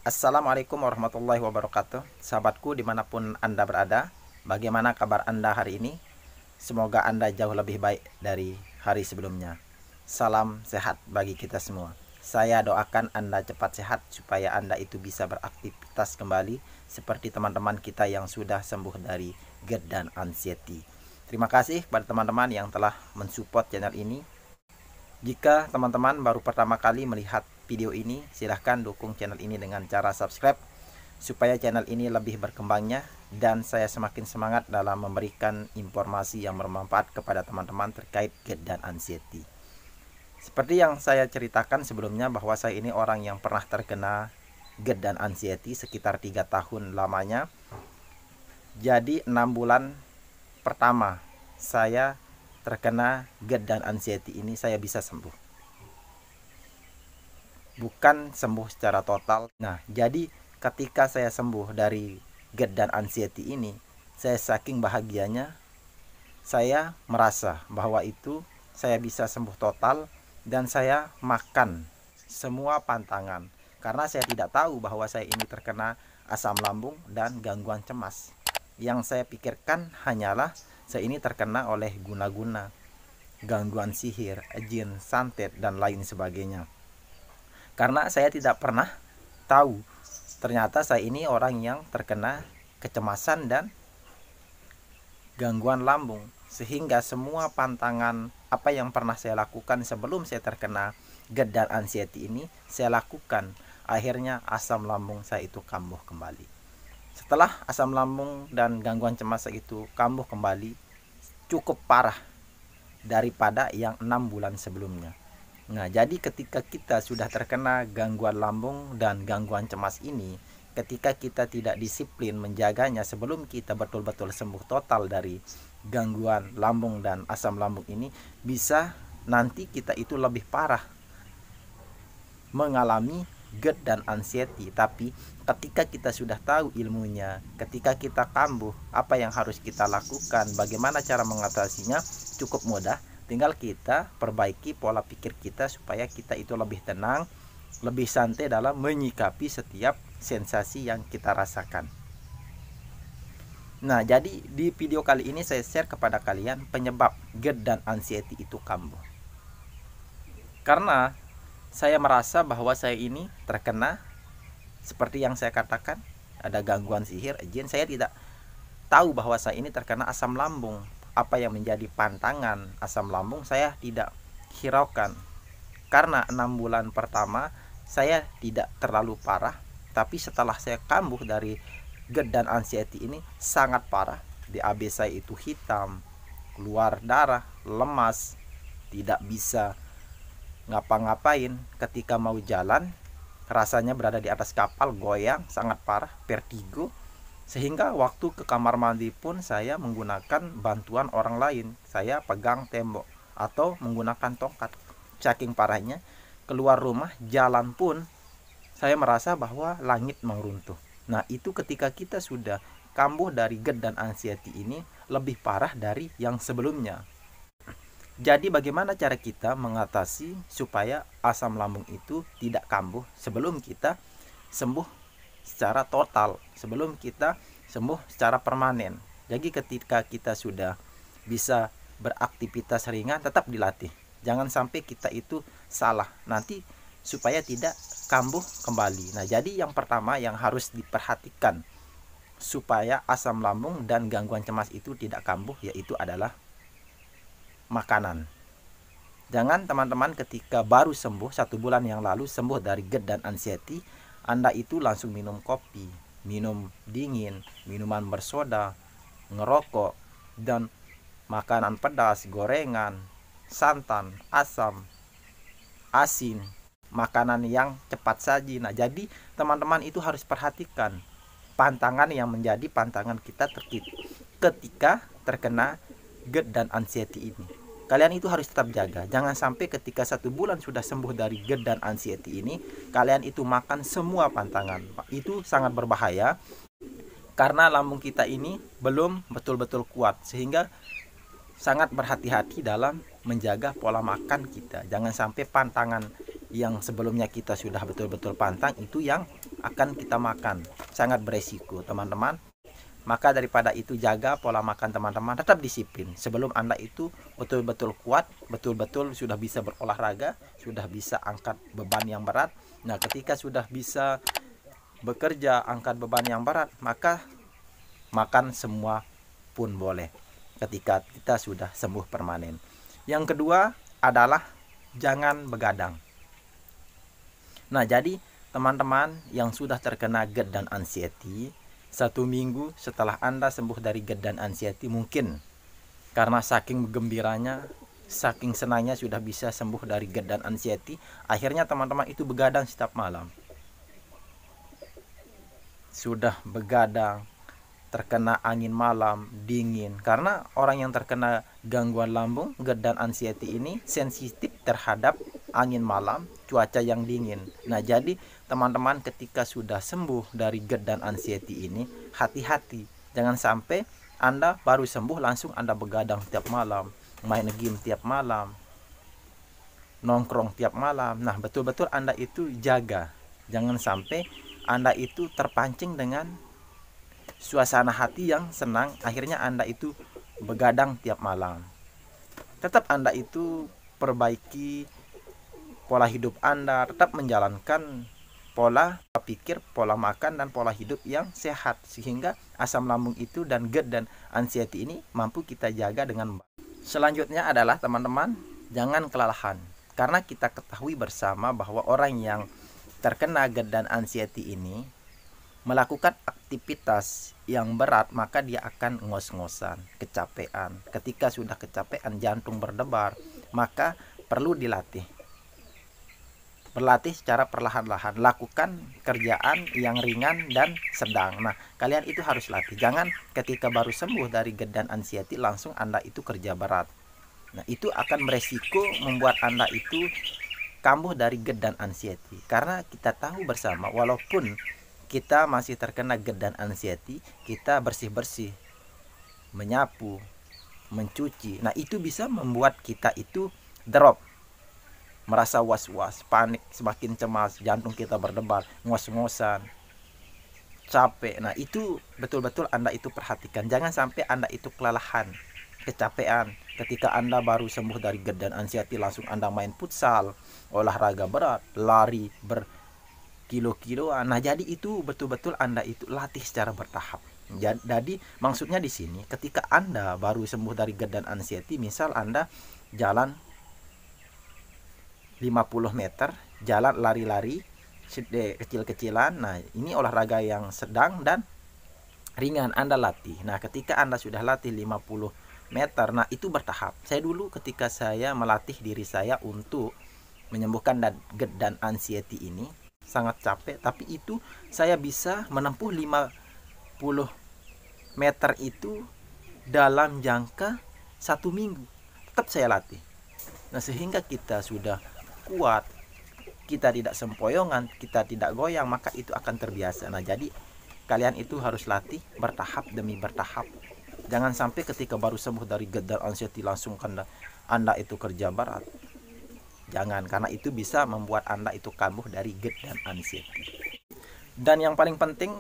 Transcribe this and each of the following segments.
Assalamualaikum warahmatullahi wabarakatuh. Sahabatku dimanapun Anda berada, bagaimana kabar Anda hari ini? Semoga Anda jauh lebih baik dari hari sebelumnya. Salam sehat bagi kita semua. Saya doakan Anda cepat sehat supaya Anda itu bisa beraktivitas kembali seperti teman-teman kita yang sudah sembuh dari GERD dan anxiety. Terima kasih kepada teman-teman yang telah mensupport channel ini. Jika teman-teman baru pertama kali melihat video ini, silahkan dukung channel ini dengan cara subscribe supaya channel ini lebih berkembangnya dan saya semakin semangat dalam memberikan informasi yang bermanfaat kepada teman-teman terkait GERD dan anxiety. Seperti yang saya ceritakan sebelumnya bahwa saya ini orang yang pernah terkena GERD dan anxiety sekitar 3 tahun lamanya. Jadi 6 bulan pertama saya terkena GERD dan anxiety ini saya bisa sembuh. Bukan sembuh secara total. Nah, jadi ketika saya sembuh dari GERD dan anxiety ini, saya saking bahagianya, saya merasa bahwa itu saya bisa sembuh total dan saya makan semua pantangan. Karena saya tidak tahu bahwa saya ini terkena asam lambung dan gangguan cemas. Yang saya pikirkan hanyalah saya ini terkena oleh guna-guna, gangguan sihir, jin, santet, dan lain sebagainya. Karena saya tidak pernah tahu ternyata saya ini orang yang terkena kecemasan dan gangguan lambung. Sehingga semua pantangan apa yang pernah saya lakukan sebelum saya terkena GERD dan anxiety ini saya lakukan. Akhirnya asam lambung saya itu kambuh kembali. Setelah asam lambung dan gangguan cemas itu kambuh kembali, cukup parah daripada yang 6 bulan sebelumnya. Nah, jadi ketika kita sudah terkena gangguan lambung dan gangguan cemas ini, ketika kita tidak disiplin menjaganya sebelum kita betul-betul sembuh total dari gangguan lambung dan asam lambung ini, bisa nanti kita itu lebih parah mengalami GERD dan anxiety. Tapi ketika kita sudah tahu ilmunya, ketika kita kambuh, apa yang harus kita lakukan, bagaimana cara mengatasinya, cukup mudah. Tinggal kita perbaiki pola pikir kita supaya kita itu lebih tenang, lebih santai dalam menyikapi setiap sensasi yang kita rasakan. Nah, jadi di video kali ini saya share kepada kalian penyebab GERD dan anxiety itu kambuh. Karena saya merasa bahwa saya ini terkena seperti yang saya katakan, ada gangguan sihir, jin. Saya tidak tahu bahwa saya ini terkena asam lambung. Apa yang menjadi pantangan asam lambung saya tidak hiraukan. Karena 6 bulan pertama saya tidak terlalu parah, tapi setelah saya kambuh dari GERD dan anxiety ini sangat parah. DAB saya itu hitam, keluar darah, lemas, tidak bisa ngapa-ngapain. Ketika mau jalan rasanya berada di atas kapal, goyang, sangat parah, vertigo. Sehingga waktu ke kamar mandi pun saya menggunakan bantuan orang lain. Saya pegang tembok atau menggunakan tongkat. Saking parahnya, keluar rumah, jalan pun saya merasa bahwa langit meruntuh. Nah, itu ketika kita sudah kambuh dari GERD dan anxiety ini lebih parah dari yang sebelumnya. Jadi bagaimana cara kita mengatasi supaya asam lambung itu tidak kambuh sebelum kita sembuh secara total, sebelum kita sembuh secara permanen. Jadi ketika kita sudah bisa beraktivitas ringan, tetap dilatih. Jangan sampai kita itu salah nanti supaya tidak kambuh kembali. Nah, jadi yang pertama yang harus diperhatikan supaya asam lambung dan gangguan cemas itu tidak kambuh yaitu adalah makanan. Jangan teman-teman ketika baru sembuh 1 bulan yang lalu sembuh dari GERD dan anxiety, Anda itu langsung minum kopi, minum dingin, minuman bersoda, ngerokok, dan makanan pedas, gorengan, santan, asam, asin, makanan yang cepat saji. Nah, jadi teman-teman itu harus perhatikan pantangan yang menjadi pantangan kita ketika terkena GERD dan anxiety ini. Kalian itu harus tetap jaga. Jangan sampai ketika 1 bulan sudah sembuh dari GERD dan anxiety ini, kalian itu makan semua pantangan. Itu sangat berbahaya karena lambung kita ini belum betul-betul kuat, sehingga sangat berhati-hati dalam menjaga pola makan kita. Jangan sampai pantangan yang sebelumnya kita sudah betul-betul pantang itu yang akan kita makan. Sangat beresiko, teman-teman. Maka daripada itu, jaga pola makan teman-teman, tetap disiplin. Sebelum Anda itu betul-betul kuat, betul-betul sudah bisa berolahraga, sudah bisa angkat beban yang berat. Nah, ketika sudah bisa bekerja, angkat beban yang berat, maka makan semua pun boleh ketika kita sudah sembuh permanen. Yang kedua adalah jangan begadang. Nah, jadi teman-teman yang sudah terkena GERD dan anxiety, 1 minggu setelah Anda sembuh dari GERD dan anxiety, mungkin karena saking gembiranya, saking senangnya sudah bisa sembuh dari GERD dan anxiety, akhirnya teman-teman itu begadang setiap malam. Sudah begadang, terkena angin malam, dingin. Karena orang yang terkena gangguan lambung, GERD dan anxiety ini sensitif terhadap angin malam, cuaca yang dingin. Nah, jadi teman-teman ketika sudah sembuh dari GERD dan anxiety ini, hati-hati. Jangan sampai Anda baru sembuh langsung Anda begadang tiap malam, main game tiap malam, nongkrong tiap malam. Nah, betul-betul Anda itu jaga. Jangan sampai Anda itu terpancing dengan suasana hati yang senang, akhirnya Anda itu begadang tiap malam. Tetap Anda itu perbaiki pola hidup Anda, tetap menjalankan pola pikir, pola makan, dan pola hidup yang sehat, sehingga asam lambung itu dan GERD dan anxiety ini mampu kita jaga dengan baik. Selanjutnya adalah teman-teman, jangan kelelahan. Karena kita ketahui bersama bahwa orang yang terkena GERD dan anxiety ini melakukan aktivitas yang berat, maka dia akan ngos-ngosan, kecapean. Ketika sudah kecapean, jantung berdebar, maka perlu dilatih. Berlatih secara perlahan-lahan, lakukan kerjaan yang ringan dan sedang. Nah, kalian itu harus latih. Jangan ketika baru sembuh dari GERD dan anxiety langsung Anda itu kerja berat. Nah, itu akan beresiko membuat Anda itu kambuh dari GERD dan anxiety. Karena kita tahu bersama, walaupun kita masih terkena GERD dan anxiety, kita bersih-bersih, menyapu, mencuci. Nah, itu bisa membuat kita itu drop, merasa was-was, panik, semakin cemas, jantung kita berdebar, ngos-ngosan, capek. Nah, itu betul-betul Anda itu perhatikan. Jangan sampai Anda itu kelelahan, kecapean. Ketika Anda baru sembuh dari GERD dan anxiety, langsung Anda main futsal, olahraga berat, lari berkilo-kiloan. Nah, jadi itu betul-betul Anda itu latih secara bertahap. Jadi maksudnya di sini, ketika Anda baru sembuh dari GERD dan anxiety, misal Anda jalan 50 meter, jalan lari-lari kecil-kecilan. Nah, ini olahraga yang sedang dan ringan Anda latih. Nah, ketika Anda sudah latih 50 meter, nah itu bertahap. Saya dulu ketika saya melatih diri saya untuk menyembuhkan GERD dan anxiety ini, sangat capek, tapi itu saya bisa menempuh 50 meter itu dalam jangka 1 minggu. Tetap saya latih. Nah, sehingga kita sudah kuat, kita tidak sempoyongan, kita tidak goyang, maka itu akan terbiasa. Nah, jadi kalian itu harus latih bertahap demi bertahap. Jangan sampai ketika baru sembuh dari GERD dan anxiety langsung Anda itu kerja berat. Jangan, karena itu bisa membuat Anda itu kambuh dari GERD dan anxiety. Dan yang paling penting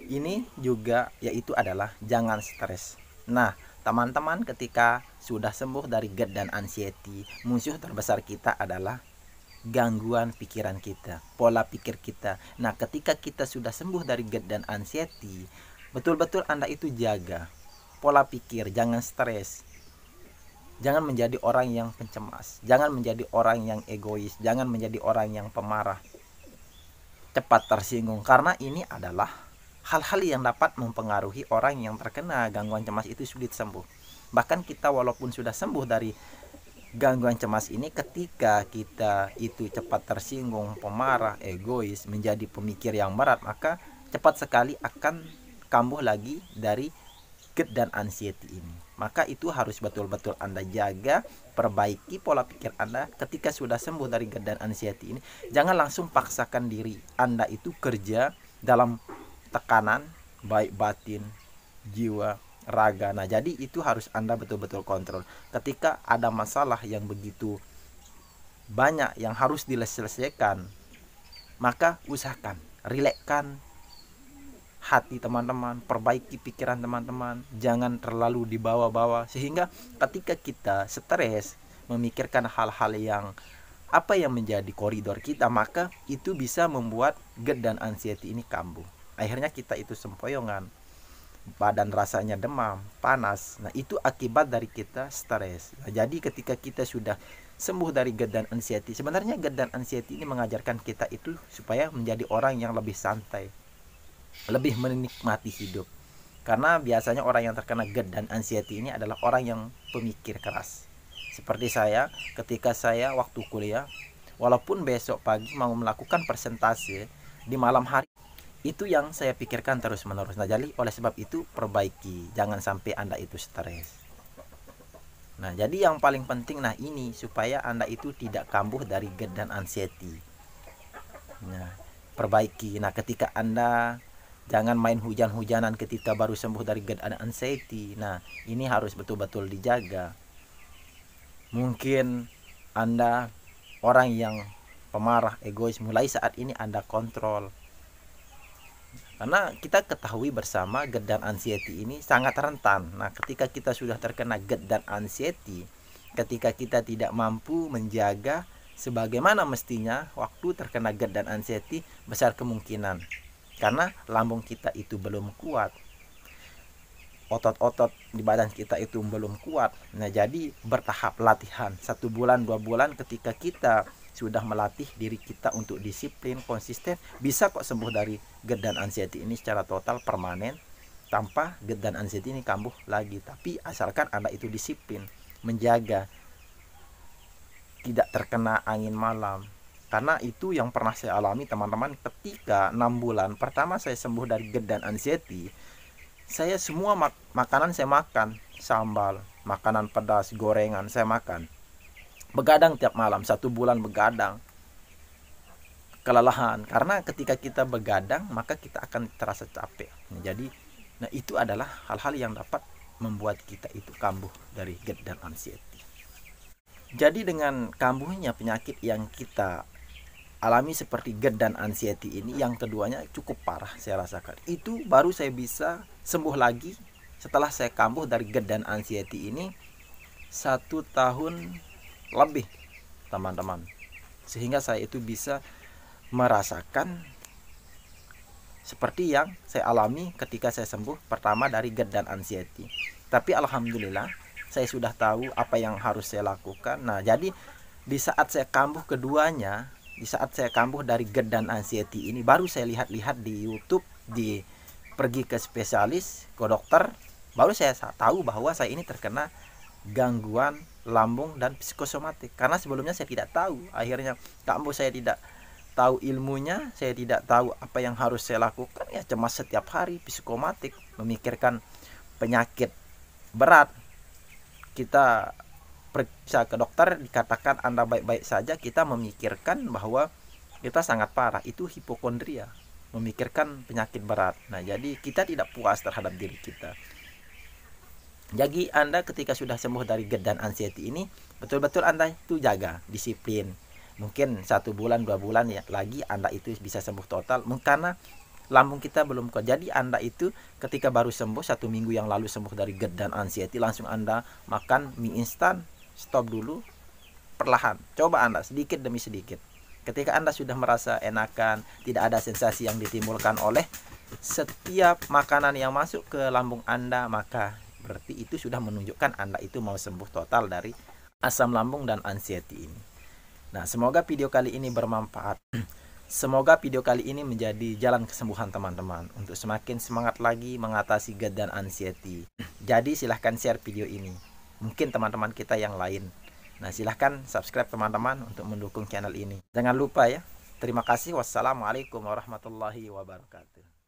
ini juga yaitu adalah jangan stres. Nah, teman-teman ketika sudah sembuh dari GERD dan anxiety, musuh terbesar kita adalah gangguan pikiran kita, pola pikir kita. Nah, ketika kita sudah sembuh dari GERD dan anxiety, betul-betul Anda itu jaga pola pikir, jangan stres. Jangan menjadi orang yang pencemas, jangan menjadi orang yang egois, jangan menjadi orang yang pemarah, cepat tersinggung, karena ini adalah hal-hal yang dapat mempengaruhi orang yang terkena gangguan cemas itu sulit sembuh. Bahkan kita walaupun sudah sembuh dari gangguan cemas ini, ketika kita itu cepat tersinggung, pemarah, egois, menjadi pemikir yang berat, maka cepat sekali akan kambuh lagi dari GERD dan anxiety ini. Maka itu harus betul-betul Anda jaga, perbaiki pola pikir Anda ketika sudah sembuh dari GERD dan anxiety ini. Jangan langsung paksakan diri Anda itu kerja dalam tekanan, baik batin, jiwa, raga. Nah, jadi itu harus Anda betul-betul kontrol. Ketika ada masalah yang begitu banyak yang harus diselesaikan, maka usahakan Rilekskan hati teman-teman, perbaiki pikiran teman-teman, jangan terlalu dibawa-bawa, sehingga ketika kita stres memikirkan hal-hal yang apa yang menjadi koridor kita, maka itu bisa membuat GERD dan anxiety ini kambuh. Akhirnya kita itu sempoyongan, badan rasanya demam, panas. Nah, itu akibat dari kita stres. Nah, jadi ketika kita sudah sembuh dari GERD dan anxiety, sebenarnya GERD dan anxiety ini mengajarkan kita itu supaya menjadi orang yang lebih santai, lebih menikmati hidup. Karena biasanya orang yang terkena GERD dan anxiety ini adalah orang yang pemikir keras. Seperti saya, ketika saya waktu kuliah, walaupun besok pagi mau melakukan presentasi di malam hari, itu yang saya pikirkan terus-menerus. Nah, jadi oleh sebab itu perbaiki, jangan sampai Anda itu stres. Nah, jadi yang paling penting, nah ini supaya Anda itu tidak kambuh dari GERD dan anxiety. Nah, perbaiki. Nah, ketika Anda jangan main hujan-hujanan ketika baru sembuh dari GERD dan anxiety. Nah, ini harus betul-betul dijaga. Mungkin Anda orang yang pemarah, egois, mulai saat ini Anda kontrol. Karena kita ketahui bersama GERD dan anxiety ini sangat rentan. Nah, ketika kita sudah terkena GERD dan anxiety, ketika kita tidak mampu menjaga sebagaimana mestinya waktu terkena GERD dan anxiety, besar kemungkinan karena lambung kita itu belum kuat, otot-otot di badan kita itu belum kuat. Nah, jadi bertahap latihan 1 bulan 2 bulan, ketika kita sudah melatih diri kita untuk disiplin, konsisten, bisa kok sembuh dari GERD dan anxiety ini secara total permanen, tanpa GERD dan anxiety ini kambuh lagi. Tapi asalkan Anda itu disiplin, menjaga tidak terkena angin malam. Karena itu yang pernah saya alami teman-teman, ketika 6 bulan pertama saya sembuh dari GERD dan anxiety, saya semua makanan saya makan, sambal, makanan pedas, gorengan saya makan. Begadang tiap malam, 1 bulan begadang. Kelelahan, karena ketika kita begadang maka kita akan terasa capek. Jadi, nah itu adalah hal-hal yang dapat membuat kita itu kambuh dari GERD dan anxiety. Jadi dengan kambuhnya penyakit yang kita alami seperti GERD dan anxiety ini, yang keduanya cukup parah saya rasakan. Itu baru saya bisa sembuh lagi setelah saya kambuh dari GERD dan anxiety ini 1 tahun lebih, teman-teman. Sehingga saya itu bisa merasakan seperti yang saya alami ketika saya sembuh pertama dari GERD dan anxiety. Tapi alhamdulillah saya sudah tahu apa yang harus saya lakukan. Nah, jadi di saat saya kambuh keduanya, di saat saya kambuh dari GERD dan anxiety ini, baru saya lihat-lihat di YouTube, pergi ke spesialis, ke dokter, baru saya tahu bahwa saya ini terkena gangguan lambung dan psikosomatik. Karena sebelumnya saya tidak tahu. Akhirnya kambuh, saya tidak tahu ilmunya, saya tidak tahu apa yang harus saya lakukan. Ya cemas setiap hari, psikomatik, memikirkan penyakit berat. Kita periksa ke dokter, dikatakan Anda baik-baik saja, kita memikirkan bahwa kita sangat parah, itu hipokondria, memikirkan penyakit berat. Nah, jadi kita tidak puas terhadap diri kita. Jadi Anda ketika sudah sembuh dari GERD dan anxiety ini, betul-betul Anda itu jaga disiplin. Mungkin 1 bulan 2 bulan ya lagi Anda itu bisa sembuh total, karena lambung kita belum kuat. Jadi Anda itu ketika baru sembuh 1 minggu yang lalu sembuh dari GERD dan anxiety, langsung Anda makan mie instan, stop dulu, perlahan. Coba Anda sedikit demi sedikit. Ketika Anda sudah merasa enakan, tidak ada sensasi yang ditimbulkan oleh setiap makanan yang masuk ke lambung Anda, maka berarti itu sudah menunjukkan Anda itu mau sembuh total dari asam lambung dan anxiety ini. Nah, semoga video kali ini bermanfaat. Semoga video kali ini menjadi jalan kesembuhan teman-teman untuk semakin semangat lagi mengatasi GERD dan anxiety. Jadi silahkan share video ini, mungkin teman-teman kita yang lain. Nah, silahkan subscribe teman-teman untuk mendukung channel ini. Jangan lupa ya. Terima kasih. Wassalamualaikum warahmatullahi wabarakatuh.